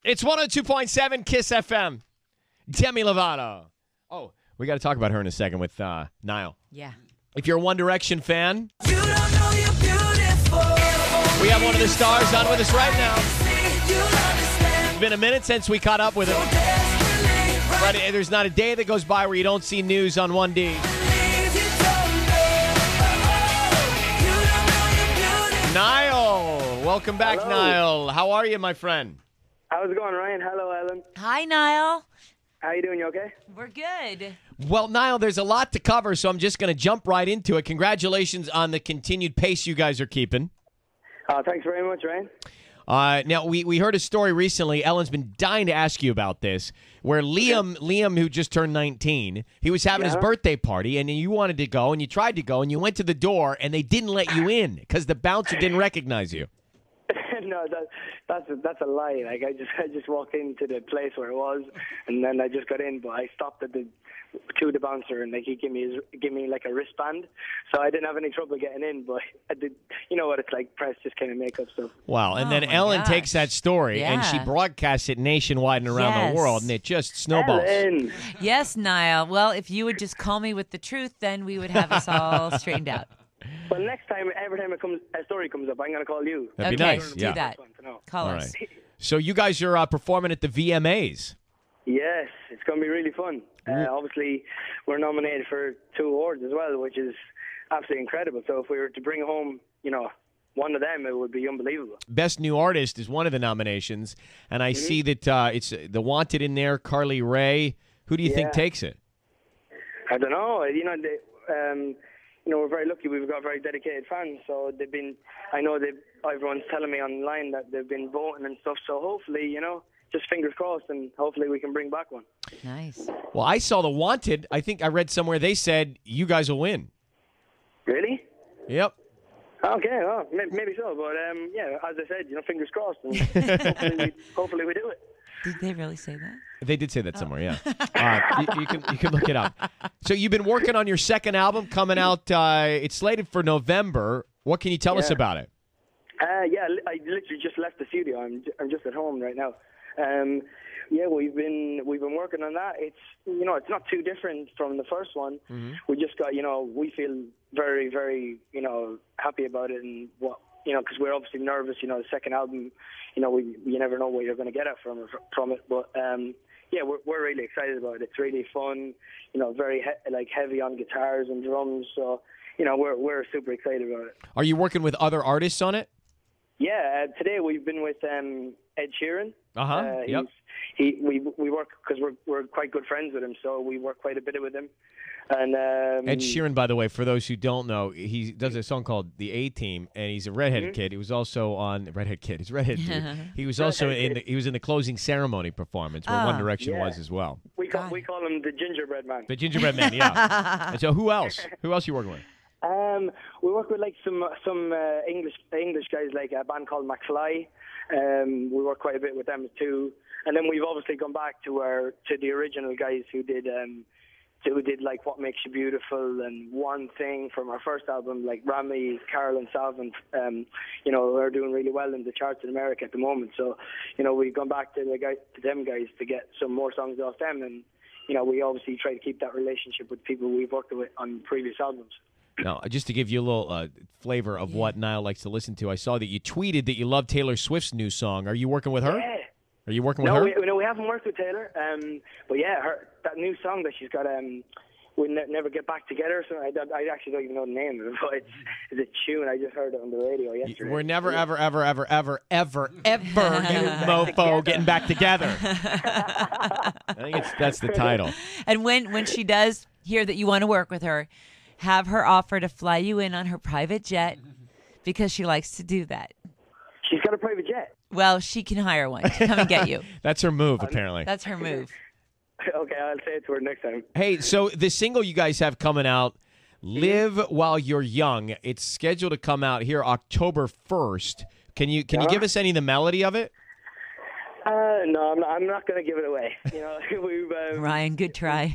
It's 102.7 KISS FM. Demi Lovato. Oh, we got to talk about her in a second with Niall. Yeah. If you're a One Direction fan, You don't know you're beautiful. we have one of the stars on with us right now. You understand. It's been a minute since we caught up with him. Desperately, Right, there's not a day that goes by where you don't see news on 1D. believe you don't know. You don't know you're beautiful. Niall, welcome back, Hello. Niall. How are you, my friend? How's it going, Ryan? Hello, Ellen. Hi, Niall. How you doing? You okay? We're good. Well, Niall, there's a lot to cover, so I'm just going to jump right into it. Congratulations on the continued pace you guys are keeping. Thanks very much, Ryan. Now, we heard a story recently. Ellen's been dying to ask you about this, where Liam, who just turned 19, he was having his Yeah. birthday party, and you wanted to go, and you tried to go, and you went to the door, and they didn't let you in because the bouncer didn't recognize you. No, that's a lie. Like I just walked into the place where it was, and then I just got in. But I stopped at the bouncer, and like he gave me like a wristband, so I didn't have any trouble getting in. But I did, you know what it's like. Press just kind of make up stuff. Wow. And Oh, then my Ellen gosh. takes that story, and she Yeah. broadcasts it nationwide and around Yes. the world, and it just snowballs. Ellen. Yes, Niall. Well, if you would just call me with the truth, then we would have us all straightened out. Well, next time, every time a story comes up, I'm gonna call you. That'd be Okay, nice. do Yeah. that. Want to know. Call All us. right. So you guys are performing at the VMAs. Yes, it's gonna be really fun. Obviously, we're nominated for 2 awards as well, which is absolutely incredible. So if we were to bring home, one of them, it would be unbelievable. Best New Artist is one of the nominations, and I see that it's The Wanted in there, Carly Rae. Who do you think Yeah. takes it? I don't know. We're very lucky. We've got very dedicated fans. So everyone's telling me online that they've been voting and stuff. So hopefully, just fingers crossed, and hopefully we can bring back one. Nice. Well, I saw The Wanted. I think I read somewhere they said you guys will win. Really? Yep. Okay. Well, maybe so. But as I said, fingers crossed, and hopefully we do it. Did they really say that? They did say that somewhere, yeah. You can look it up. So you've been working on your second album coming out. It's slated for November. What can you tell us Yeah. about it? I literally just left the studio. I'm just at home right now. We've been working on that. It's it's not too different from the first one. Mm-hmm. We just got we feel very, very happy about it, and because we're obviously nervous. The second album, you never know what you're going to get from it. But we're really excited about it. It's really fun. Very heavy on guitars and drums. So we're super excited about it. Are you working with other artists on it? Yeah, today we've been with Ed Sheeran. Yep. We work because we're quite good friends with him, so we work quite a bit with him. And Ed Sheeran, by the way, for those who don't know, he does a song called "The A Team," and he's a redheaded kid. He was also on redhead kid. He's redhead dude. He was also in the closing ceremony performance where One Direction yeah. was as well. we call him the Gingerbread Man. The Gingerbread Man, yeah. And so who else? Who else you working with? We work with some English guys, like a band called McFly. We work quite a bit with them too. And then we've obviously gone back to the original guys who did like What Makes You Beautiful and One Thing from our first album, like Rami, Carol, and Salvin. Who are doing really well in the charts in America at the moment. So, we've gone back to them guys to get some more songs off them, and we obviously try to keep that relationship with people we've worked with on previous albums. Now, just to give you a little flavor of what Niall likes to listen to, I saw that you tweeted that you love Taylor Swift's new song. Are you working with her? Yeah. Are you working with her? We haven't worked with Taylor. But yeah, that new song that she's got, We'll Never Get Back Together. So I actually don't even know the name of it, but it's a tune. I just heard it on the radio yesterday. We're never, ever, ever, ever, ever, ever, ever, you mofo, getting back together. I think that's the title. And when she does hear that you want to work with her, have her offer to fly you in on her private jet because she likes to do that. She's got a private jet. Well, she can hire one to come and get you. That's her move, apparently. That's her move. Okay, I'll say it to her next time. Hey, so the single you guys have coming out, Live While You're Young, it's scheduled to come out here October 1st. Can you give us any of the melody of it? No, I'm not going to give it away. We've Ryan, good try.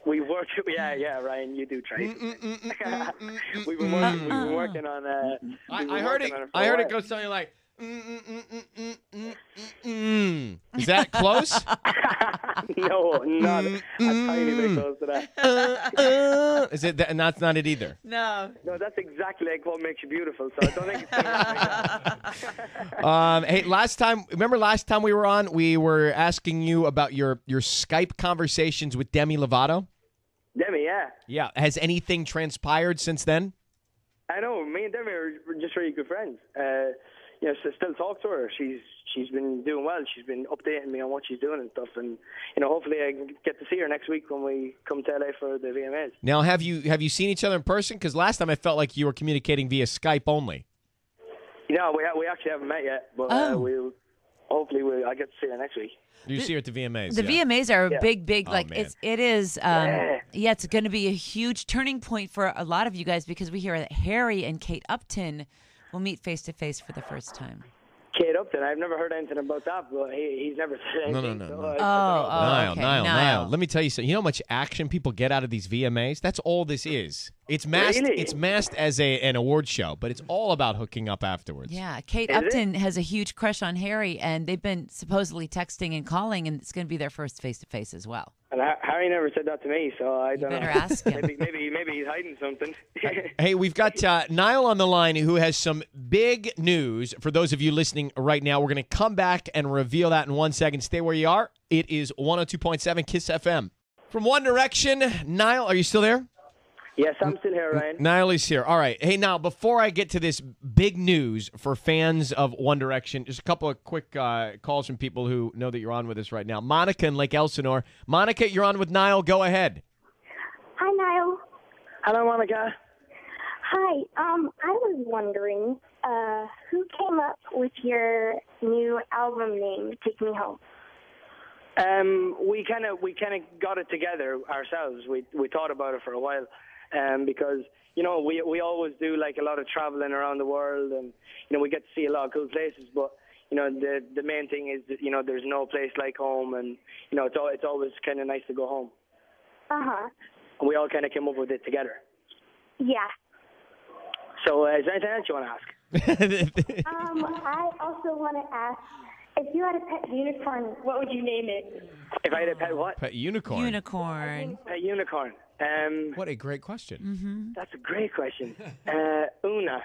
We worked. Yeah, Ryan, you do try. We've been working on. I heard it. I heard it go something like. Is Is that close? No, not a tiny bit close to that. Is it? And that's not it either. No. No, that's exactly like what makes you beautiful. So I don't think it's gonna work like that. Hey, remember last time we were on, we were asking you about your Skype conversations with Demi Lovato? Demi, yeah. Yeah. Has anything transpired since then? I know. Me and Demi are just really good friends. So still talk to her. She's been doing well. She's been updating me on what she's doing and stuff. And hopefully I can get to see her next week when we come to LA for the VMAs. Now, have you seen each other in person? Because last time I felt like you were communicating via Skype only. No, we actually haven't met yet, but hopefully I get to see her next week. You see her at the VMAs. The VMAs are Yeah. big. Oh, Like man. it is. It's going to be a huge turning point for a lot of you guys because we hear that Harry and Kate Upton will meet face to face for the first time. Kate Upton, I've never heard anything about that, but he's never said anything. No. So Okay. Niall. Let me tell you something. You know how much action people get out of these VMAs? That's all this is. It's masked. Really? It's masked as an award show, but it's all about hooking up afterwards. Yeah, Kate Is it? Upton has a huge crush on Harry, and they've been supposedly texting and calling, and it's going to be their first face to face as well. And Harry never said that to me, so I don't better know. ask him. Maybe he's hiding something. Hey, we've got Niall on the line who has some big news for those of you listening right now. We're going to come back and reveal that in 1 second. Stay where you are. It is 102.7 KISS FM. From One Direction, Niall, are you still there? Yes, I'm still here, Ryan. Niall is here. All right. Hey, now, before I get to this big news for fans of One Direction, just a couple of quick calls from people who know that you're on with us right now. Monica in Lake Elsinore. Monica, you're on with Niall. Go ahead. Hi, Niall. Hello, Monica. Hi. I was wondering who came up with your new album name, Take Me Home? We kind of got it together ourselves. We thought about it for a while, because we always do like a lot of traveling around the world, and we get to see a lot of cool places. But the main thing is that there's no place like home, and it's always kind of nice to go home. And we all kind of came up with it together. Yeah. So is there anything else you want to ask? I also want to ask, if you had a pet unicorn, what would you name it? If I had a pet what? Pet unicorn. Unicorn. A unicorn. What a great question. That's a great question. Una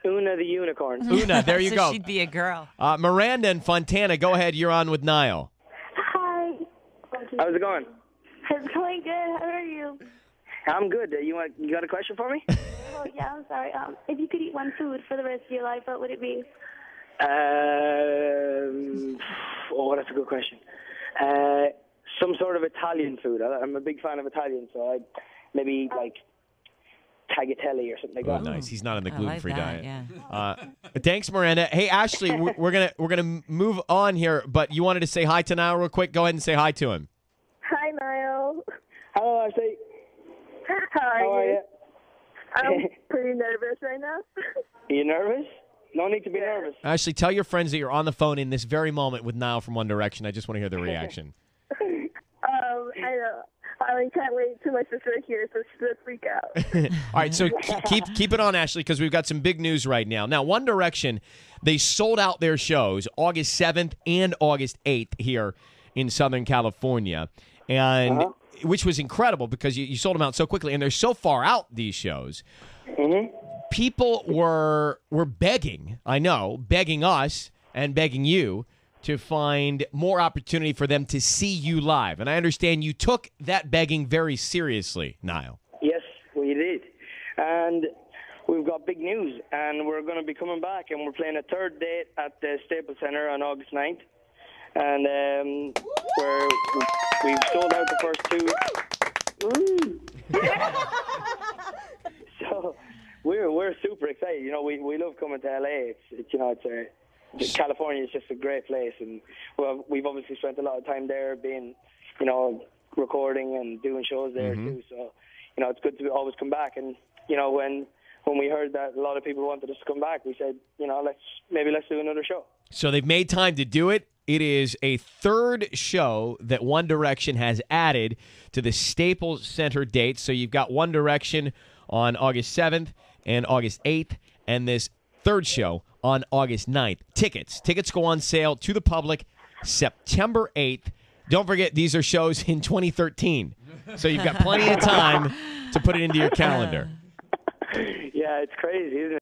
the unicorn. Una, there you so go. She'd be a girl. Miranda and Fontana, go ahead. You're on with Niall. Hi. How's it going? It's going good. How are you? I'm good. You got a question for me? Oh, yeah, I'm sorry. If you could eat one food for the rest of your life, what would it be? That's a good question. Some sort of Italian food. I'm a big fan of Italian, so I'd maybe like tagliatelle or something like that. Nice. He's not on the I gluten-free like that, diet. yeah. Thanks, Miranda. Hey, Ashley, we're gonna move on here, but you wanted to say hi to Niall real quick. Go ahead and say hi to him. Hi, Niall. Hello, Ashley. How How are you? I'm pretty nervous right now. Are you nervous? No need to be nervous. Ashley, tell your friends that you're on the phone in this very moment with Niall from One Direction. I just want to hear their reaction. I know. I can't wait too much to sit here, so she's going to freak out. All right, so keep it on, Ashley, because we've got some big news right now. Now, One Direction, they sold out their shows August 7th and August 8th here in Southern California, and which was incredible because you sold them out so quickly, and they're so far out, these shows. People were begging us and begging you to find more opportunity for them to see you live. And I understand you took that begging very seriously, Niall. Yes, we did. And we've got big news. And we're going to be coming back, and we're playing a third date at the Staples Center on August 9th. And we've sold out the first two. So we're super excited. We love coming to LA. California is just a great place, and we've obviously spent a lot of time there, being, recording and doing shows there too. So, it's good to always come back. And when we heard that a lot of people wanted us to come back, we said, let's do another show. So they've made time to do it. It is a third show that One Direction has added to the Staples Center dates. So you've got One Direction on August 7th and August 8th, and this third show on August 9th. Tickets go on sale to the public September 8th. Don't forget, these are shows in 2013. So you've got plenty of time to put it into your calendar. Yeah, it's crazy, isn't it?